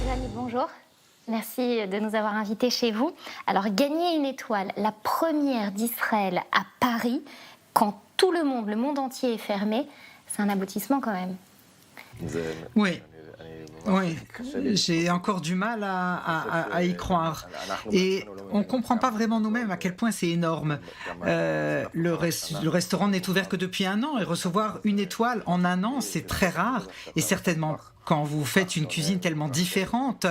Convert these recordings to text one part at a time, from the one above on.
Adjani, bonjour. Merci de nous avoir invités chez vous. Alors, gagner une étoile, la première d'Israël à Paris, quand tout le monde entier est fermé, c'est un aboutissement quand même. Oui, oui, j'ai encore du mal à y croire. Et on ne comprend pas vraiment nous-mêmes à quel point c'est énorme. Le restaurant n'est ouvert que depuis 1 an et recevoir une étoile en 1 an, c'est très rare. Et certainement, quand vous faites une cuisine tellement différente,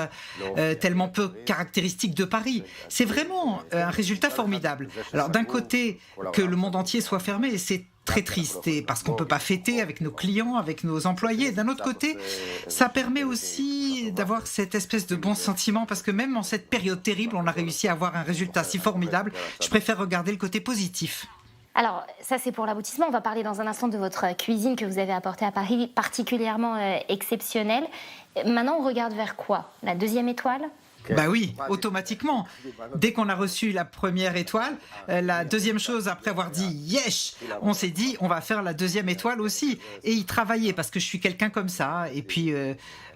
tellement peu caractéristique de Paris, c'est vraiment un résultat formidable. Alors d'un côté, que le monde entier soit fermé, c'est très triste et parce qu'on ne peut pas fêter avec nos clients, avec nos employés. D'un autre côté, ça permet aussi d'avoir cette espèce de bon sentiment parce que même en cette période terrible, on a réussi à avoir un résultat si formidable. Je préfère regarder le côté positif. Alors, ça c'est pour l'aboutissement. On va parler dans un instant de votre cuisine que vous avez apportée à Paris, particulièrement exceptionnelle. Maintenant, on regarde vers quoi? La deuxième étoile? Bah oui, automatiquement. Dès qu'on a reçu la première étoile, la deuxième chose, après avoir dit « Yesh !», on s'est dit « On va faire la deuxième étoile aussi ». Et y travailler, parce que je suis quelqu'un comme ça. Et puis,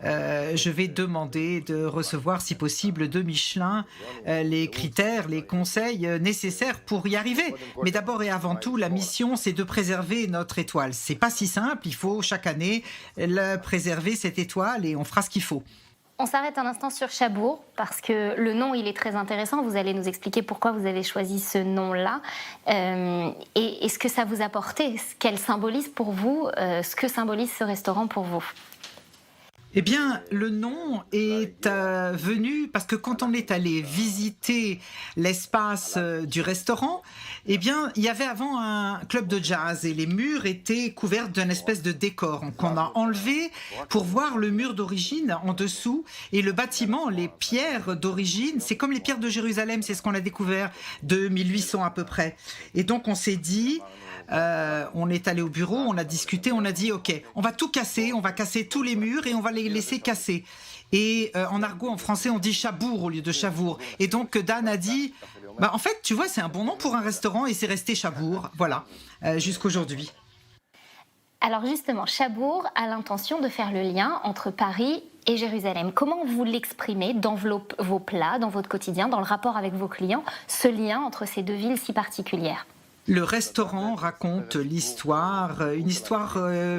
je vais demander de recevoir, si possible, de Michelin les critères, les conseils nécessaires pour y arriver. Mais d'abord et avant tout, la mission, c'est de préserver notre étoile. C'est pas si simple, il faut chaque année préserver cette étoile et on fera ce qu'il faut. On s'arrête un instant sur Chabour, parce que le nom, il est très intéressant. Vous allez nous expliquer pourquoi vous avez choisi ce nom-là. Et ce que ça vous a apporté, qu'elle symbolise pour vous, ce que symbolise ce restaurant pour vous. Eh bien, le nom est venu parce que quand on est allé visiter l'espace du restaurant, eh bien, il y avait avant un club de jazz et les murs étaient couverts d'une espèce de décor qu'on a enlevé pour voir le mur d'origine en dessous et le bâtiment, les pierres d'origine, c'est comme les pierres de Jérusalem, c'est ce qu'on a découvert de 1800 à peu près. Et donc, on s'est dit... on est allé au bureau, on a discuté, on a dit ok, on va tout casser, on va casser tous les murs et on va les laisser casser. Et en argot, en français, on dit Chabour au lieu de Chavour. Et donc Dan a dit, bah, en fait, tu vois, c'est un bon nom pour un restaurant et c'est resté Chabour, voilà, jusqu'aujourd'hui. Alors justement, Chabour a l'intention de faire le lien entre Paris et Jérusalem. Comment vous l'exprimez dans vos plats, dans votre quotidien, dans le rapport avec vos clients, ce lien entre ces deux villes si particulières? Le restaurant raconte l'histoire, une histoire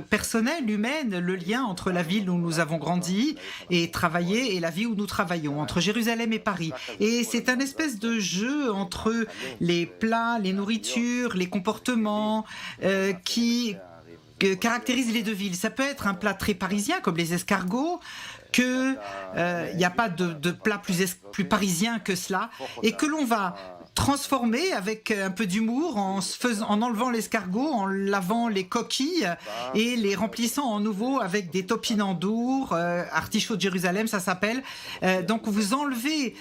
personnelle, humaine, le lien entre la ville où nous avons grandi et travaillé et la vie où nous travaillons, entre Jérusalem et Paris. Et c'est un espèce de jeu entre les plats, les nourritures, les comportements qui caractérisent les deux villes. Ça peut être un plat très parisien comme les escargots, qu'il n'y a pas de plat plus parisien que cela et que l'on va transformer avec un peu d'humour en enlevant l'escargot, en lavant les coquilles et les remplissant en nouveau avec des topinambours, artichauts de Jérusalem ça s'appelle. Donc vous enlevez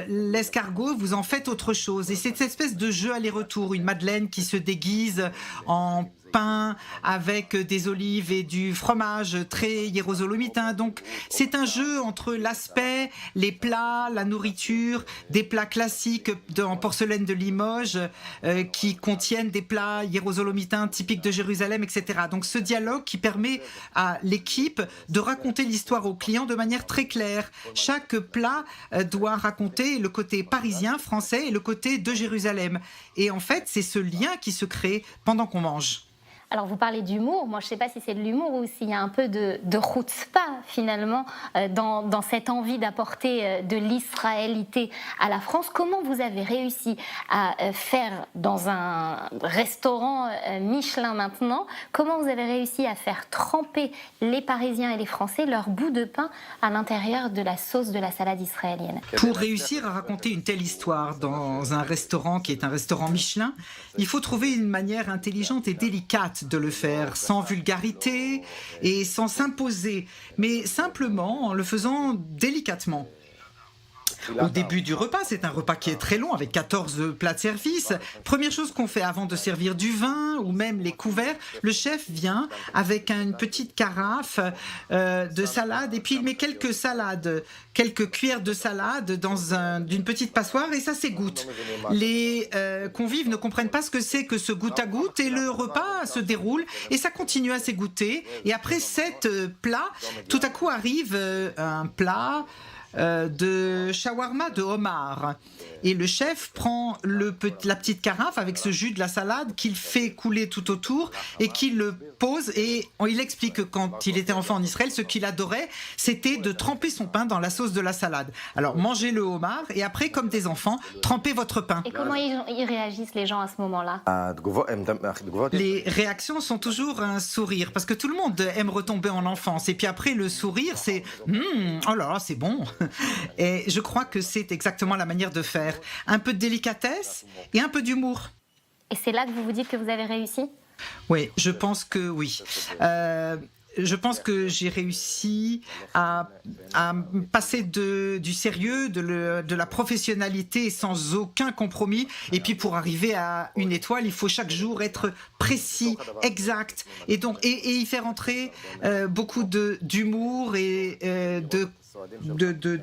l'escargot, vous en faites autre chose et c'est cette espèce de jeu aller-retour, une madeleine qui se déguise en pain avec des olives et du fromage très hiérosolomitain. Donc c'est un jeu entre l'aspect, les plats, la nourriture, des plats classiques en porcelaine de Limoges qui contiennent des plats hiérosolomitain typiques de Jérusalem, etc. Donc ce dialogue qui permet à l'équipe de raconter l'histoire aux clients de manière très claire. Chaque plat doit raconter le côté parisien, français et le côté de Jérusalem. Et en fait, c'est ce lien qui se crée pendant qu'on mange. Alors vous parlez d'humour, moi je ne sais pas si c'est de l'humour ou s'il y a un peu de chutzpah finalement dans cette envie d'apporter de l'israélité à la France. Comment vous avez réussi à faire dans un restaurant Michelin maintenant, comment vous avez réussi à faire tremper les Parisiens et les Français leur bout de pain à l'intérieur de la sauce de la salade israélienne? Pour réussir à raconter une telle histoire dans un restaurant qui est un restaurant Michelin, il faut trouver une manière intelligente et délicate de le faire, sans vulgarité et sans s'imposer, mais simplement en le faisant délicatement. Au début du repas, c'est un repas qui est très long avec 14 plats de service. Première chose qu'on fait avant de servir du vin ou même les couverts, le chef vient avec une petite carafe de salade et puis il met quelques salades, quelques cuillères de salade d'une petite passoire et ça s'égoutte. Les convives ne comprennent pas ce que c'est que ce goutte à goutte et le repas se déroule et ça continue à s'égoutter. Et après 7 plats, tout à coup arrive un plat de shawarma de homard. Et le chef prend la petite carafe avec ce jus de la salade qu'il fait couler tout autour et qu'il le pose. Et il explique que quand il était enfant en Israël, ce qu'il adorait, c'était de tremper son pain dans la sauce de la salade. Alors mangez le homard et après, comme des enfants, trempez votre pain. Et comment ils réagissent les gens à ce moment-là? Les réactions sont toujours un sourire parce que tout le monde aime retomber en enfance. Et puis après, le sourire, c'est oh là là, c'est bon. Et je crois que c'est exactement la manière de faire. Un peu de délicatesse et un peu d'humour. Et c'est là que vous vous dites que vous avez réussi? Oui, je pense que oui. Je pense que j'ai réussi à passer du sérieux, de la professionnalité sans aucun compromis. Et puis pour arriver à une étoile, il faut chaque jour être précis, exact. Et donc y faire entrer beaucoup d'humour et de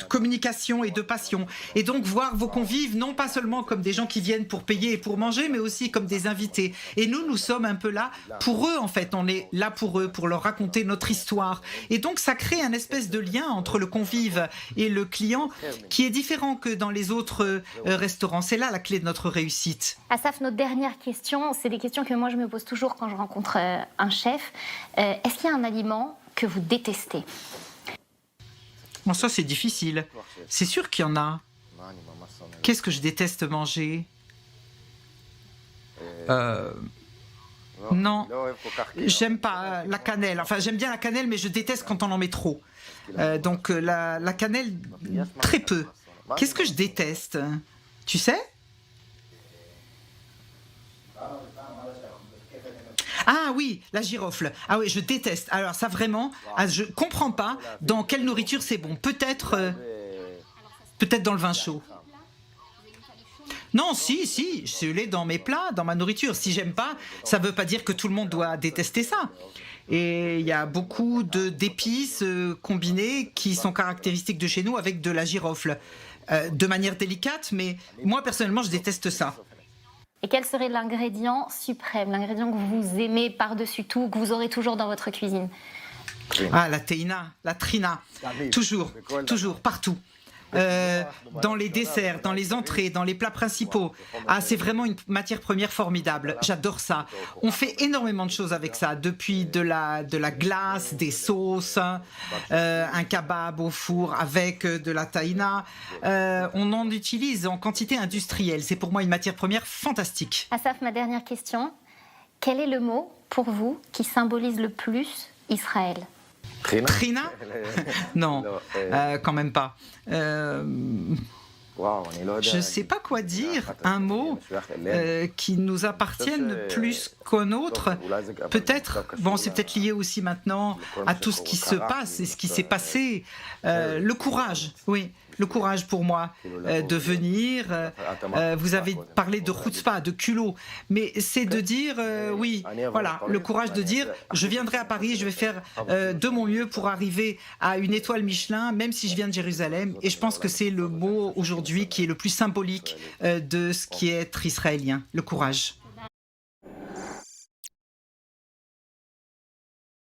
communication et de passion. Et donc voir vos convives non pas seulement comme des gens qui viennent pour payer et pour manger, mais aussi comme des invités. Et nous sommes un peu là pour eux en fait. On est là pour eux, pour leur raconter notre histoire. Et donc ça crée un espèce de lien entre le convive et le client qui est différent que dans les autres restaurants. C'est là la clé de notre réussite. Asaf, notre dernière question, c'est des questions que moi je me pose toujours quand je rencontre un chef. Est-ce qu'il y a un aliment que vous détestez? Bon, ça, c'est difficile. C'est sûr qu'il y en a. Qu'est-ce que je déteste manger? Non, j'aime pas la cannelle. Enfin, j'aime bien la cannelle, mais je déteste quand on en met trop. Donc, la cannelle, très peu. Qu'est-ce que je déteste? Tu sais? Ah oui, la girofle. Ah oui, je déteste. Alors ça vraiment, je comprends pas dans quelle nourriture c'est bon. Peut-être dans le vin chaud. Non, si, je l'ai dans mes plats, dans ma nourriture. Si j'aime pas, ça veut pas dire que tout le monde doit détester ça. Et il y a beaucoup d'épices combinées qui sont caractéristiques de chez nous avec de la girofle. De manière délicate, mais moi personnellement, je déteste ça. Et quel serait l'ingrédient suprême, l'ingrédient que vous aimez par-dessus tout, que vous aurez toujours dans votre cuisine? Ah, la teina, la trina, toujours, partout. Dans les desserts, dans les entrées, dans les plats principaux. Ah, c'est vraiment une matière première formidable. J'adore ça. On fait énormément de choses avec ça, depuis de la glace, des sauces, un kebab au four avec de la taïna. On en utilise en quantité industrielle. C'est pour moi une matière première fantastique. Asaf, ma dernière question. Quel est le mot, pour vous, qui symbolise le plus Israël? Trina? Non, quand même pas. Je ne sais pas quoi dire, un mot qui nous appartienne plus qu'un autre. Peut-être, bon, c'est peut-être lié aussi maintenant à tout ce qui se passe et ce qui s'est passé. Le courage, oui. Le courage pour moi de venir. Vous avez parlé de chutzpah, de culot, mais c'est de dire oui, voilà, le courage de dire je viendrai à Paris, je vais faire de mon mieux pour arriver à une étoile Michelin, même si je viens de Jérusalem. Et je pense que c'est le mot aujourd'hui qui est le plus symbolique de ce qui est être israélien, le courage.